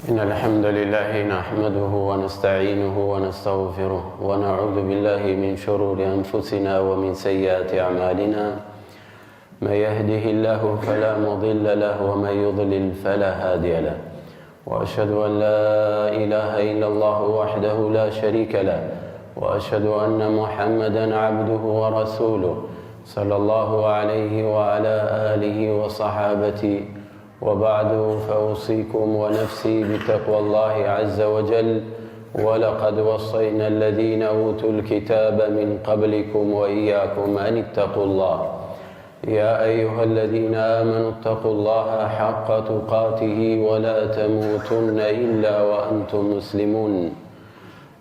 إن الحمد لله نحمده ونستعينه ونستغفره ونعوذ بالله من شرور أنفسنا ومن سيئات أعمالنا من يهده الله فلا مضل له ومن يضلل فلا هادي له وأشهد أن لا إله إلا الله وحده لا شريك له وأشهد أن محمدا عبده ورسوله صلى الله عليه وعلى آله وصحابته وبعد فأوصيكم ونفسي بتقوى الله عز وجل ولقد وصينا الذين أوتوا الكتاب من قبلكم وإياكم أن اتقوا الله يا أيها الذين آمنوا اتقوا الله حق تقاته ولا تموتن إلا وأنتم مسلمون.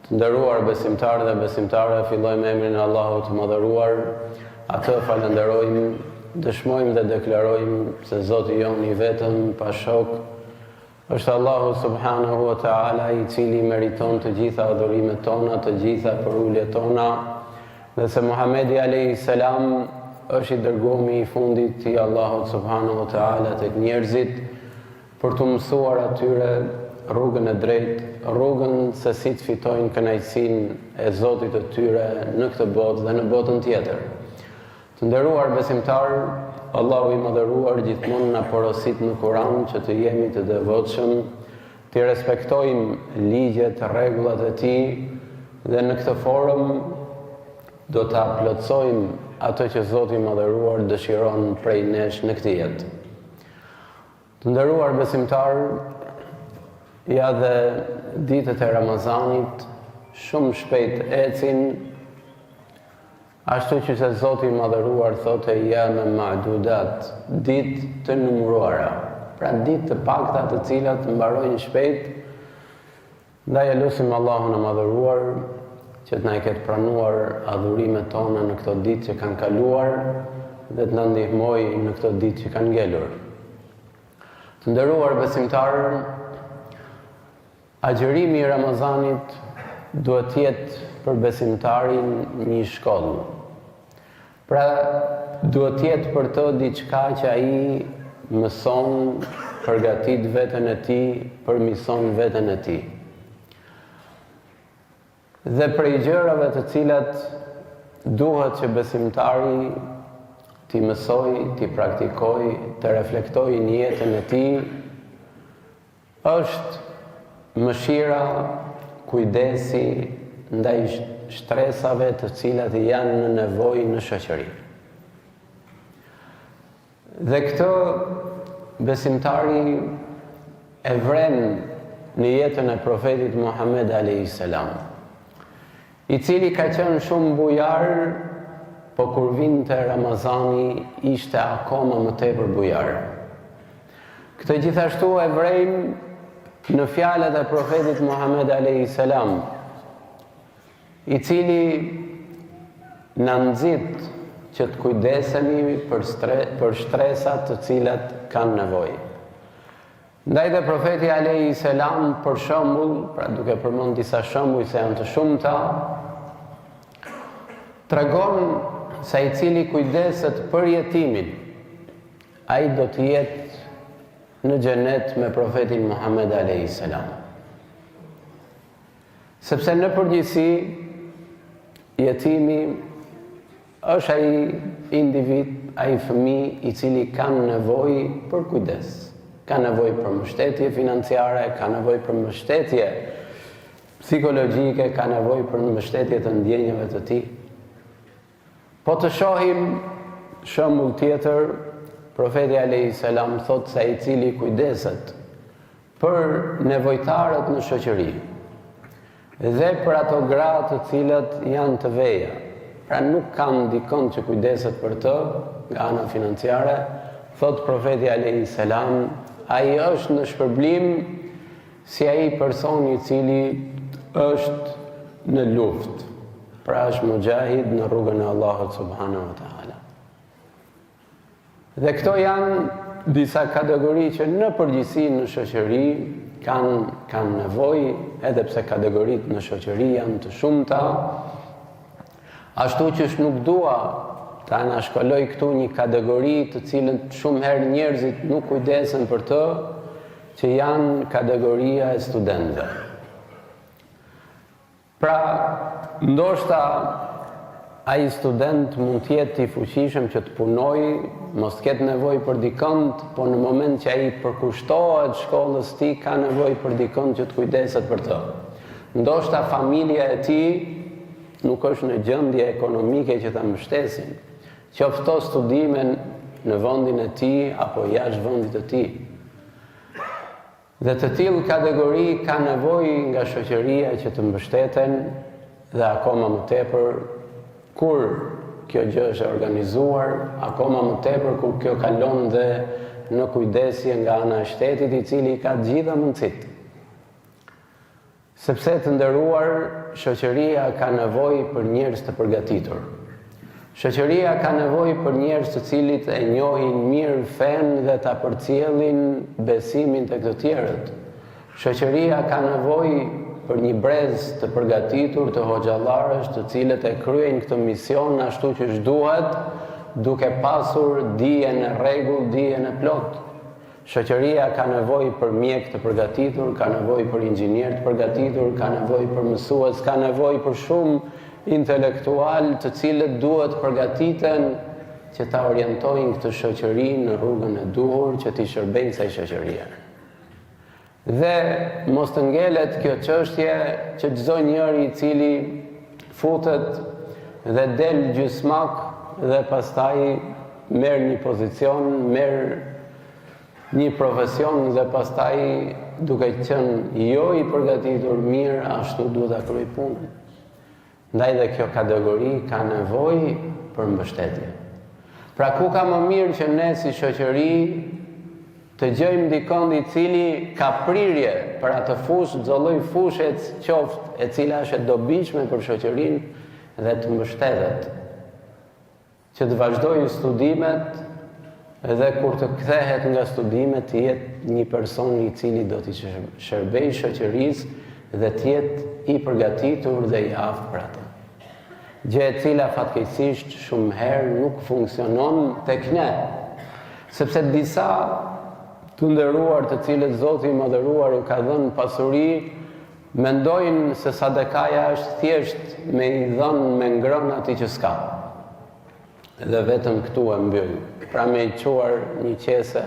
Të nderuar besimtarë dhe besimtare, fillojmë me emrin e Allahut të Madhëruar. Atë falenderojmë, dëshmojmë dhe deklarojmë se Zoti jon I vetëm pa shok është Allahu subhanahu wa ta'ala, I cili meriton të gjitha adhurimet tona, të gjitha përuljet tona, dhe se Muhamedi alayhi salam është I dërguari I fundit I Allahut subhanahu wa ta'ala tek njerëzit për të mësuar atyre rrugën e drejtë, rrugën se si të fitojnë kënaqësinë e Zotit të tyre në këtë botë dhe në botën tjetër. Të nderuar besimtar, Allahu I Madhëruar gjithmonë na porosit në Kur'an që të jemi të devotshëm, të respektojmë ligjet, rregullat e Tij dhe në këtë formë do ta plotësojmë ato që Zoti I Madhëruar dëshiron prej nesh në këtë jetë. Të nderuar besimtar, ja dhe ditët e Ramazanit shumë shpejt ecin, ashtu që se Zoti I Madhëruar thotë ja me ma'dudat, ditë të numëruara, pra ditë të pakta të cilat mbarojnë shpejt. Ndaj lutim Allahun e Madhëruar që të na I ketë pranuar adhurimet tona në këto ditë që kanë kaluar dhe të na ndihmojë në këto ditë që kanë ngelur. Të nderuar besimtarë, agjërimi I Ramazanit duhet të jetë për besimtarin një shkollë. Pra, duhet të jetë për të diçka që ai mëson, përgatit veten e tij, përmirëson veten e tij. Dhe prej gjërave të cilat duhet që besimtari t'i mësoj, t'i praktikoj, të reflektoj në jetën e tij, është mëshira, kujdesi ndaj shtresave të cilat janë në nevojë në shoqëri. Dhe këtë besimtari e vren në jetën e profetit Muhammed alayhi salam, I cili ka qenë shumë bujar, po kur vinte Ramazani ishte akoma më tepër bujar. Këtë gjithashtu e vrejmë në fjalët e profetit Muhammed alayhi salam, I cili na nxit që të kujdesemi për shtresat të cilat kanë nevojë. Ndaj dhe profeti alayhi salam, për shembull, pra duke përmend disa shembuj se janë të shumta, tregon se I cili kujdeset për jetimin, ai do të jetë në xhenet me profetin Muhammed alayhi salam. Sepse në përgjithësi jetimi është ai individ, ai fëmijë I cili kanë nevojë për kujdes. Ka nevojë për mbështetje financiare, ka nevojë për mbështetje psikologjike, ka nevojë për mbështetje të ndjenjave të tij. Po të shohim shembull tjetër, profeti alayhi salam thotë se ai cili kujdeset për nevojtarët në shoqëri dhe për ato gra të cilat janë të veja, pra nuk kanë dikon që kujdeset për të nga ana financiare, thotë profeti alayhi salam, ai është në shpërblim si ai personi I cili është në luftë, pra është mujahid në rrugën e Allahut subhanahu wa ta'ala. Dhe këto janë disa kategori që në përgjithësi në shoqëri kanë nevojë, edhe pse kategoritë në shoqëri janë të shumta, ashtu që nuk dua ta na shkolloj këtu një kategori të cilën shumë herë njerëzit nuk kujdesen për të, që janë kategoria e studentëve. Pra, ndoshta ai student mund të jetë i fuqishëm që të punojë, mos ketë nevojë për dikënd, po në moment që ai përkushtohet shkollës tij ka nevojë për dikënd që të kujdeset për të. Ndoshta familja e tij nuk është në gjendje ekonomike që ta mbështesin, qoftë studimin në vendin e tij apo jashtë vendit të tij. Dhe të tillë kategori ka nevojë nga shoqëria që të mbështeten dhe akoma më tepër kur kjo gjë është organizuar, akoma më tepër kur kjo kalon dhe në kujdesje nga ana e shtetit i cili ka të gjitha mundësitë. Sepse të nderuar, shoqëria ka nevojë për njerëz të përgatitur. Shoqëria ka nevojë për njerëz të cilët e njohin mirë fen dhe ta përcjellin besimin tek të tjerët. Shoqëria ka nevojë për një brez të përgatitur të hoxhallarësh të cilët e kryejnë këtë mision ashtu siç duhet, duke pasur dijen e rregull, dijen e plot. Shoqëria ka nevojë për mjek të përgatitur, ka nevojë për inxhinier të përgatitur, ka nevojë për mësues, ka nevojë për shumë intelektual të cilët duhet përgatiten që ta orientojnë këtë shoqëri në rrugën e duhur që t'i shërbejnë kësaj shoqërie. Dhe mos të ngelet kjo çështje që çdo njeri i cili futet dhe del gjysmak dhe pastaj merr një pozicion, merr një profesion dhe pastaj duke qenë jo i përgatitur mirë, ashtu duhet ta kryej punën. Ndaj dhe kjo kategori ka nevojë për mbështetje. Pra ku ka më mirë që ne si shoqëri të gjejmë dikon i cili ka prirje për atë fushë, çdo lloj fushë qoftë e cila është e dobishme për shoqërinë dhe të mbështetet, që të vazhdojë studimet dhe kur të kthehet nga studimet të jetë një person i cili do t'i shërbejë shoqërisë dhe të jetë i përgatitur dhe i aftë për atë. Gjë e cila fatkeqësisht shumë herë nuk funksionon tek ne, sepse disa të nderuar të cilët Zoti i Madhëruar u ka dhënë pasuri, mendojnë se sadakaja është thjesht me i dhënë me ngrënë atij që s'ka. Dhe vetëm këtu e mbyll. Pra me i quar një qese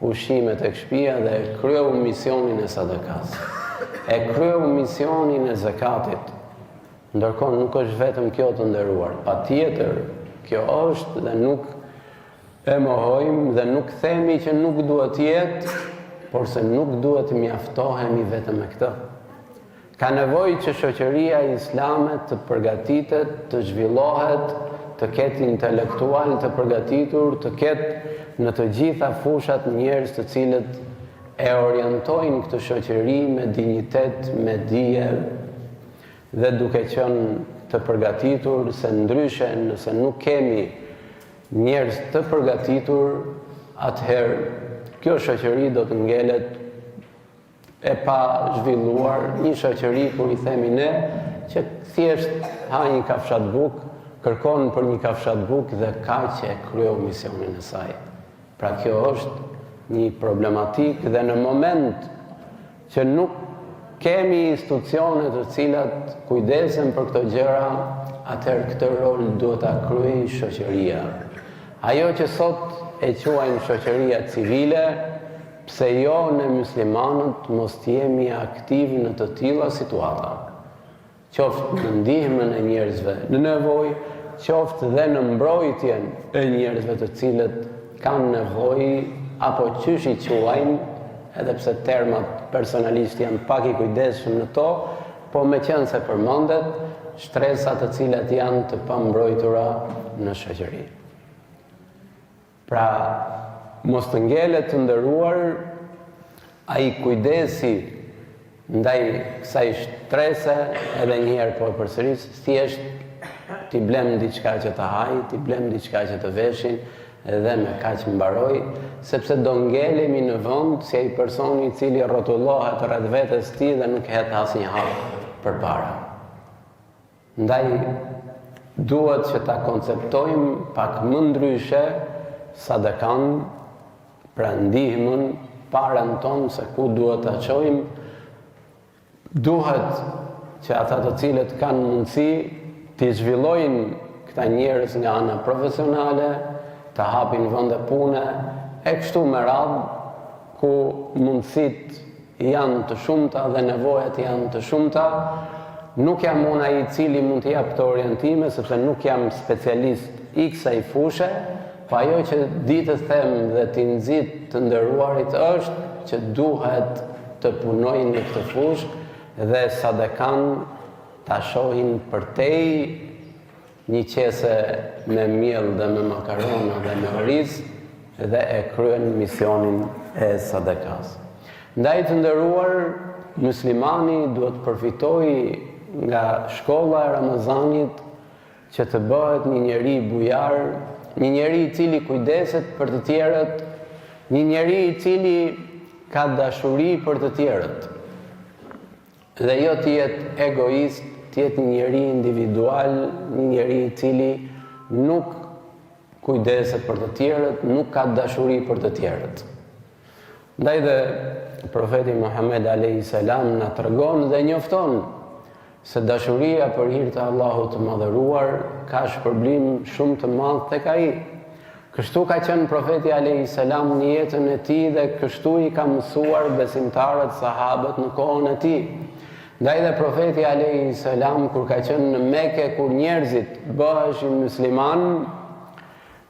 ushqime tek shtëpia dhe e kryeu misionin e sadakas. E kryeu misionin e zakatit. Ndërkohë nuk është vetëm kjo të nderuar. Patjetër, kjo është dhe nuk e mohojmë dhe nuk themi që nuk duhet jetë, por se nuk duhet mjaftohemi vetëm me këtë. Ka nevojë që shoqëria islame të përgatitet, të zhvillohet, të ketë intelektual të përgatitur, të ketë në të gjitha fushat njerëz të cilët e orientojnë këtë shoqëri me dinjitet, me dije dhe duke qenë të përgatitur, se ndryshe nëse nuk kemi njerëz të përgatitur, atëherë kjo shoqëri do të ngelet e pa zhvilluar, një shoqëri kur i themi ne që thjesht ha një kafshat bukë, kërkon për një kafshat bukë dhe kaq e kryeu misionin e saj. Pra kjo është një problematik dhe në moment që nuk kemi institucione të cilat kujdesen për këto gjëra, atëherë këtë rol duhet ta kryejë shoqëria. Ajo që sot e quajmë shoqëria civile, pse jo ne muslimanët mos jemi aktiv në të tilla situata. Qoftë në ndihmën e njerëzve në nevojë, qoftë dhe në mbrojtjen e njerëzve të cilët kanë nevojë apo qysh i quajnë, edhe pse termat personalisht janë pak i kujdesshëm në to, po me qenë se përmendet shtresat të cilat janë të pambrojtura në shoqëri. Pra, mos të ngelet të nderuar ai kujdesi ndaj kësaj shtrese, edhe një herë po e përsëris, thjesht t'i blem diçka që të haj, t'i blem diçka që të veshin, edhe me kaq mbaroj, sepse do ngelemi në vend si ai personi i cili rrotullohet rreth vetes tij dhe nuk het asnjë hap përpara. Ndaj duhet që ta konceptojmë pak më ndryshe sadakan, pra ndihmën parën tonë se ku duhet ta çojmë. Duhet që ata të cilët kanë mundësi të zhvillojnë këta njerëz nga ana profesionale, të hapin vende pune, e kështu me radhë, ku mundësitë janë të shumta dhe nevojat janë të shumta. Nuk jam unë ai i cili mund të jap të orientime, sepse nuk jam specialist i kësaj fushë, pa ajo që di të them dhe t'i nxit të nderuarit është që duhet të punojnë në këtë fushë dhe sadekan ta shohin përtej një qese me miell dhe me makarona dhe me oriz dhe e kryen misionin e sadekas. Ndaj të nderuar, muslimani duhet përfitojë nga shkolla e Ramazanit që të bëhet një njeri bujar, një njeri i cili kujdeset për të tjerët, një njeri i cili ka dashuri për të tjerët. Dhe jo të jetë egoist, të jetë një njeri individual, një njeri i cili nuk kujdeset për të tjerët, nuk ka dashuri për të tjerët. Ndaj dhe profeti Muhammed a.s. na tregon dhe njofton se dashuria për hir të Allahut të madhëruar ka shpërblim shumë të madh tek ai. Kështu ka qenë profeti a.s. në jetën e tij dhe kështu i ka mësuar besimtarët sahabët në kohën e tij. Ndaj dhe profeti a.s. kur ka qenë në Mekë, kur njerëzit bëheshin musliman,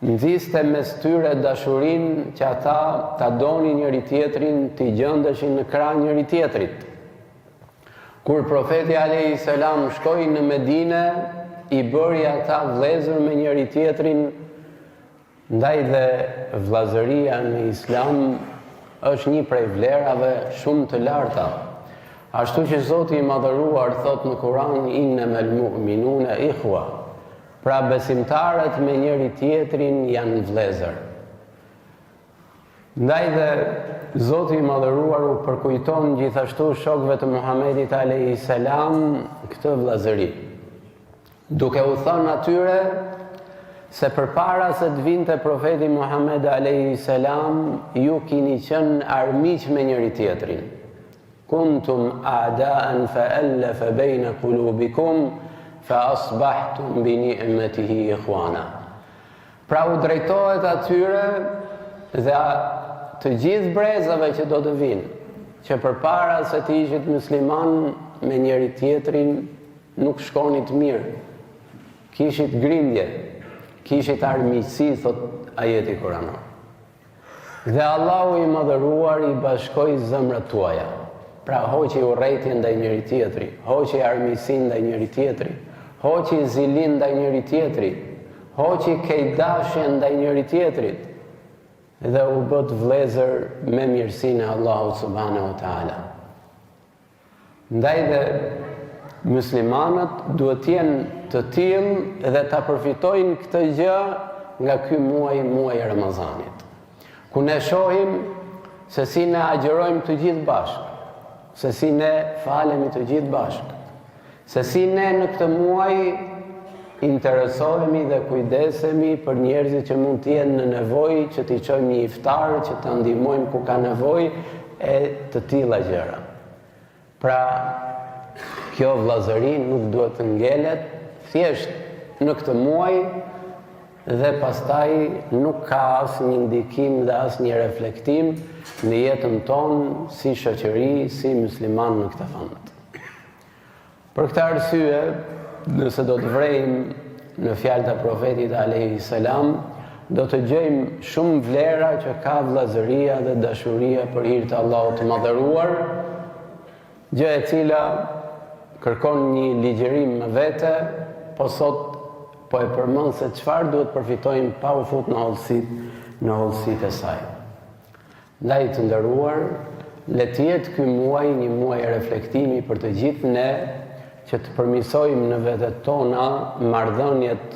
nxiste mes tyre dashurinë që ata ta donin njëri tjetrin, t'i gjendeshin në krah njëri tjetrit. Kur profeti a.s. shkoi në Medinë, i bëri ata vëllezër me njëri tjetrin, ndaj dhe vllazëria në Islam është një prej vlerave shumë të larta. Ashtu që Zoti i madhëruar thot në Kur'an, innamal mu'minuna ikhwa. Pra besimtarët me njëri tjetrin janë vëllezër. Ndaj dhe Zoti i madhëruar u përkujton gjithashtu shokëve të Muhamedit a.s. këtë vëllazëri, duke u thënë atyre se përpara se të vinte profeti Muhammed a.s. ju kini qenë armiq me njëri tjetrin. Kuntum a'da'an fa'alafa bayna qulubikum fa asbahtum bi ni'matihi ikhwana. Pra u drejtohet atyre dhe të gjithë brezave që do të vinë, që përpara se të ishit musliman me njëri tjetrin nuk shkonit mirë, kishit grindje, kishit armiqësi, thot ajeti kuranor. Dhe Allahu i madhëruar i bashkoi zemrat tuaja. Pra hoqi urrëtitjen ndaj njëri tjetrit, hoqi armiqësinë ndaj njëri tjetrit, hoqi zilin ndaj njëri tjetrit, hoqi keqdashjen ndaj njëri tjetrit, dhe u bët vëllezër me mirësinë e Allahut subhanahu wa taala. Ndaj dhe muslimanët duhet të jenë të tillë dhe ta përfitojnë këtë gjë nga ky muaj e Ramazanit, ku ne shohim se si ne agjërojmë të gjithë bashkë, se si ne falemi të gjithë bashkë, se si ne në këtë muaj interesohemi dhe kujdesemi për njerëzit që mund të jenë në nevojë, që t'i çojmë një iftar, që ta ndihmojmë ku ka nevojë e të tilla gjëra. Pra, kjo vëllazëri nuk duhet të ngelet thjesht në këtë muaj dhe pastaj nuk ka asnjë ndikim dhe asnjë reflektim në jetën tonë si shoqëri, si musliman në këtë vend. Për këtë arsye, nëse do të vrejmë në fjalët e profetit a.s., do të gjejmë shumë vlera që ka vëllazëria dhe dashuria për hir të Allahut të madhëruar, gjë e cila kërkon një ligjerim me vete, po sot po e përmend se çfarë duhet përfitojmë pa u fut në hollësitë e saj. Ndaj të nderuar, le të jetë ky muaj një muaj reflektimi për të gjithë ne, që të përmirësojmë në vetet tona marrëdhëniet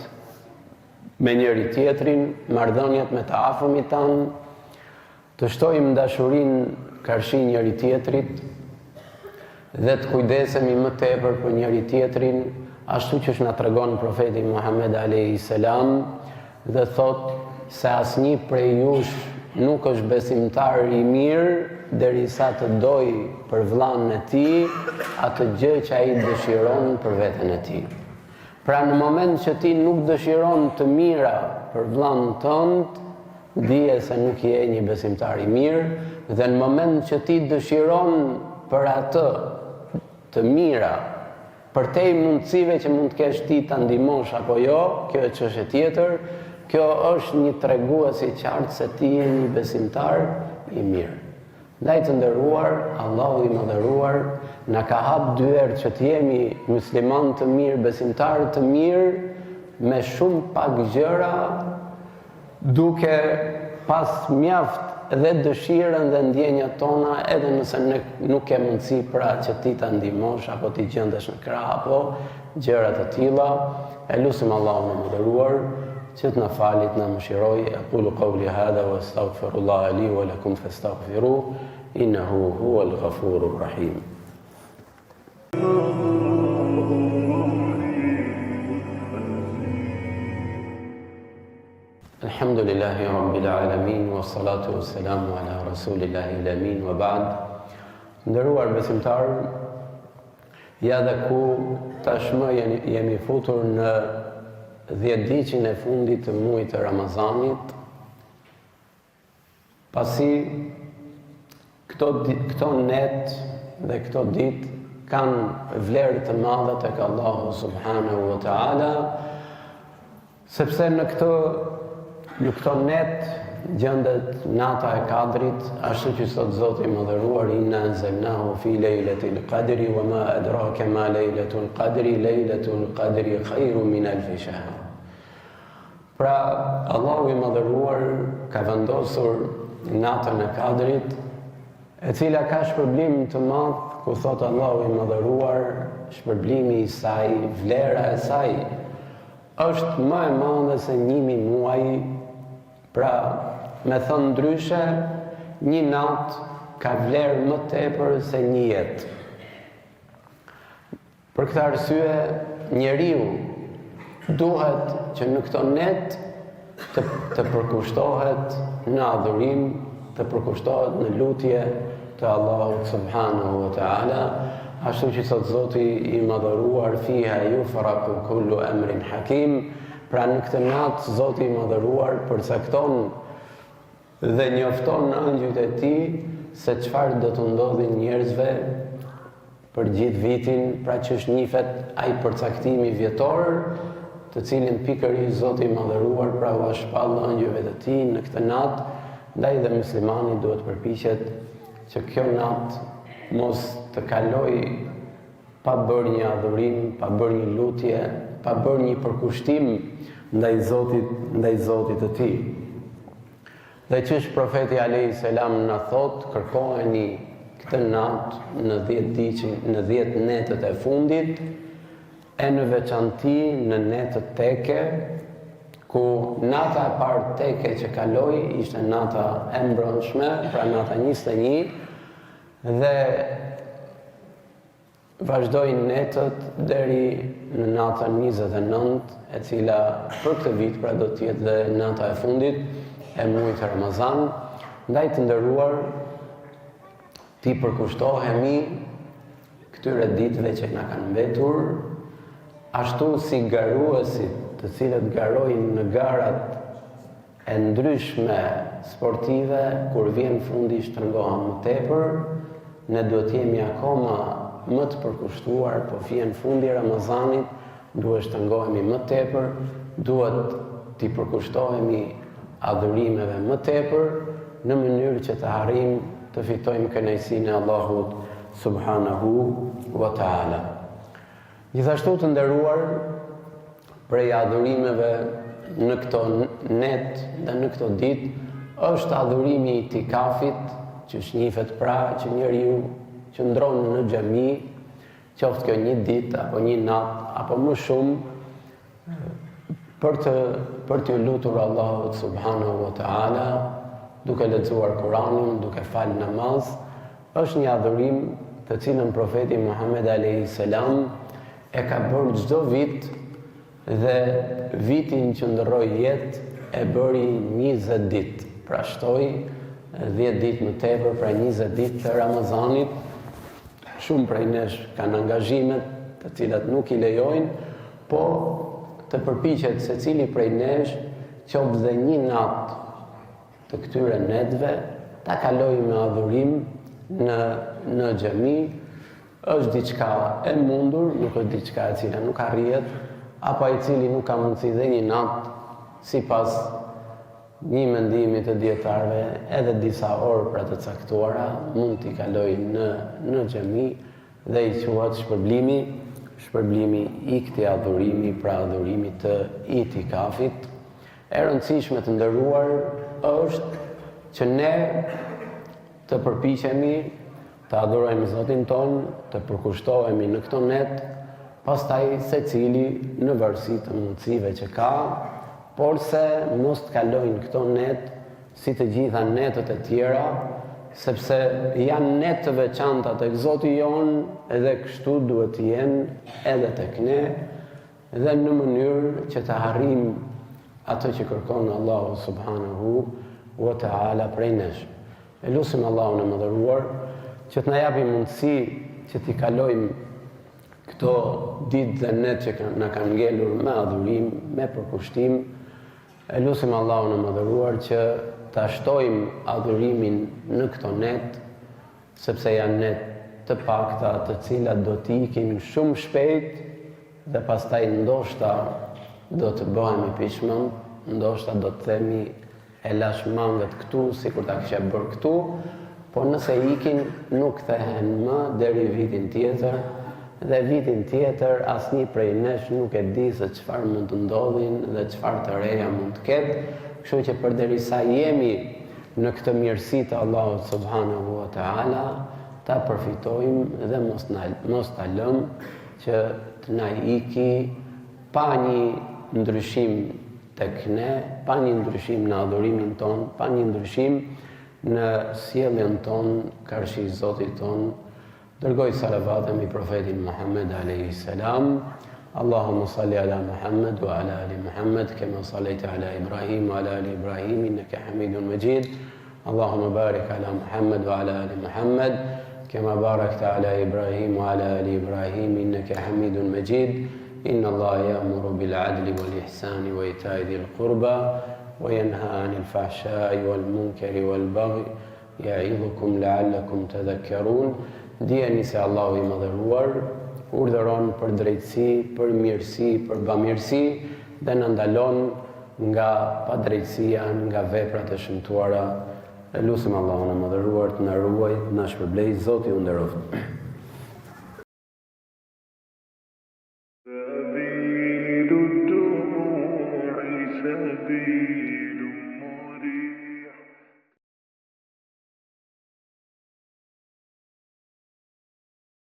me njëri tjetrin, marrëdhëniet me të afërmit tanë, të shtojmë dashurinë karshi njëri tjetrit dhe të kujdesemi më tepër për njëri tjetrin, ashtu që na tregon profeti Muhammed a.s. dhe thot se asnjë prej jush nuk është besimtar I mirë derisa të dojë për vllain e tij atë gjë që ai dëshiron për veten e tij. Pra në moment që ti nuk dëshiron të mira për vllain tënd, dije se nuk je një besimtar I mirë, dhe në moment që ti dëshiron për atë të mira, për te I mundësive që mund të kesh ti të ndihmosh apo jo, kjo është çështje tjetër, kjo është një tregues I qartë se ti je një besimtar I mirë. Ndaj të nderuar, Allahu I madhëruar na ka hap dyert që të jemi musliman të mirë, besimtar të mirë me shumë pak gjëra, duke pas mjaft dhe dëshirën dhe ndjenjat tona, edhe nëse nuk ke mundësi pra që ti ta ndihmosh apo ti gjendesh në krah apo gjëra të tilla. E lutim Allahun e mëdhëruar që të na falit, na mëshiroj. Aqulu qawli hadha wa astaghfirullah li wa lakum fastaghfiruh innahu huwal ghafurur rahim. Alhamdulillahi rabbil alamin wassalatu wassalamu ala rasulillahi alamin wa ba'd. Nderuar besimtar, ja dhe ku tashmë jemi futur në 10 ditën e fundit të muajit të Ramazanit, pasi këto net dhe këto ditë kanë vlerë të madhe tek Allahu subhanahu wa ta'ala, sepse në këto net gjendet nata e Kadrit, ashtu që thot Zoti I mëdhëruar, inna anzalnahu fi lejletil qadri wa ma adraka ma lejletul qadri, lejletul qadri khairu min alfi shahr. Pra, Allahu I mëdhëruar ka vendosur natën e Kadrit, e cila ka shpërblim të madh, ku thot Allahu I mëdhëruar, shpërblimi I saj, vlera e saj, është më e madhe se 1000 muaj. Pra, me thënë ndryshe, një natë ka vlerë më tepër se një jetë. Për këtë arsye, njeriu duhet që në këto net të përkushtohet në adhurim, të përkushtohet në lutje të Allahut subhanahu wa ta'ala, ashtu që thot Zoti I madhëruar, fiha yufraqu kullu amrin hakim. Pra në këtë natë Zoti I madhëruar përcakton dhe njofton në ëngjëjt e tij se çfarë do të ndodhi njerëzve për gjithë vitin, pra që është nifet ai përcaktimi vjetor, të cilin pikërisht Zoti I madhëruar pra u shpall ëngjëjve të tij në këtë natë, ndaj dhe muslimani duhet përpiqet që kjo natë mos të kaloj pa bërë një adhurim, pa bërë një lutje, pa bërë një përkushtim ndaj Zotit të tij. Dhe qysh profeti alayhis salam na thot, kërkojeni këtë natë në 10 netët e fundit, e në veçanti në netët teke, ku nata e parë teke që kaloi ishte nata e mbrëmshme, pra nata 21, dhe vazhdojnë netët deri në natën 29, e cila për këtë vit pra do të jetë dhe nata e fundit e muajit të Ramazan. Ndaj të nderuar, ti përkushtohemi këtyre ditëve që na kanë mbetur, ashtu si garuesit të cilët garojnë në garat e ndryshme sportive, kur vjen fundi shtrëngohen më tepër, ne duhet jemi akoma më të përkushtuar, po vjen fundi I Ramazanit, duhet shtrëngohemi më tepër, duhet t'i përkushtohemi adhurimeve më tepër, në mënyrë që të arrijmë të fitojmë kënaqësinë e Allahut subhanahu wa ta'ala. Gjithashtu të nderuar, prej adhurimeve në këto net dhe në këto ditë është adhurimi I itikafit, që shifet pra që njeriu qëndron në xhami, qoftë kjo një ditë apo një natë apo më shumë, për të lutur Allahut subhanahu wa ta'ala, duke lexuar Kur'anin, duke fal namaz, është një adhurim të cilën profeti Muhammed alayhis salam e ka bërë çdo vit, dhe vitin që ndroi jetë e bëri 20 ditë. prashtoi 10 ditë më tepër, pra 20 ditë të Ramazanit. Shumë prej nesh kanë angazhimet të cilat nuk i lejojnë, po të përpiqet se cili prej nesh qoftë dhe një natë të këtyre netëve ta kaloj me adhurim në xhami. Është diçka e mundur, nuk është diçka e cila nuk arrihet, apo ai cili nuk ka mundësi dhe një natë, sipas një mendimi të dietarëve, edhe disa orë pra të caktuara mund t'i kaloj në xhami dhe i quhet shpërblimi i këtij adhurimi, pra adhurimi të itikafit. E rëndësishme të nderuar është që ne të përpiqemi të adhurojmë Zotin ton, të përkushtohemi në këto net, pastaj secili në varësi të mundësive që ka, por se mos të kalojnë këto net si të gjitha netët e tjera, sepse janë net të veçanta tek Zoti jon, edhe kështu duhet të jenë edhe tek ne, dhe në mënyrë që të arrijmë ato që kërkon Allahu subhanahu wa ta'ala prej nesh. E lutim Allahun e mëdhëruar që të na japi mundësi që t'i kalojmë këto ditë dhe net që na kanë ngelur me adhurim, me përkushtim. E lutim Allahun e mëdhëruar që ta shtojmë adhurimin në këto net, sepse janë net të pakta të cilat do t'i ikim shumë shpejt dhe pastaj ndoshta do të bëhemi pishmëm, ndoshta do të themi e lash mangët këtu sikur ta kisha bërë këtu, por nëse ikin nuk kthehen më deri vitin tjetër, dhe vitin tjetër asnjë prej nesh nuk e di se çfarë mund të ndodhin dhe çfarë të reja mund të ketë, kështu që përderisa jemi në këtë mirësi të Allahut subhanahu wa ta'ala, ta përfitojmë dhe mos ta lëmë që të na iki pa një ndryshim tek ne, pa një ndryshim në adhurimin ton, pa një ndryshim në sjelljen ton karshi Zotit ton. Dërgoj salavatëm i profetin Muhammed a.s. Allahumma salli ala Muhammed wa ala ali Muhammed, kema sallaita ala Ibrahim wa ala ali Ibrahim, innaka Hamidun Majid. Allahumma barik ala Muhammed wa ala ali Muhammed, kema barakta ala Ibrahim wa ala ali Ibrahim, innaka Hamidun Majid. Inna Allah ya'muru bil adli wal ihsani wa ita'i dhil qurba wa yanha 'anil fahsha'i wal munkari wal baghi ya'idhukum la'allakum tadhakkarun. Dijeni se Allahu i mëdhëruar urdhëron për drejtësi, për mirësi, për bamirësi dhe na ndalon nga padrejtësia, nga veprat e shëmtuara. Lutim Allahun e mëdhëruar të na ruajë, të na shpërblejë, Zoti ju nderoft.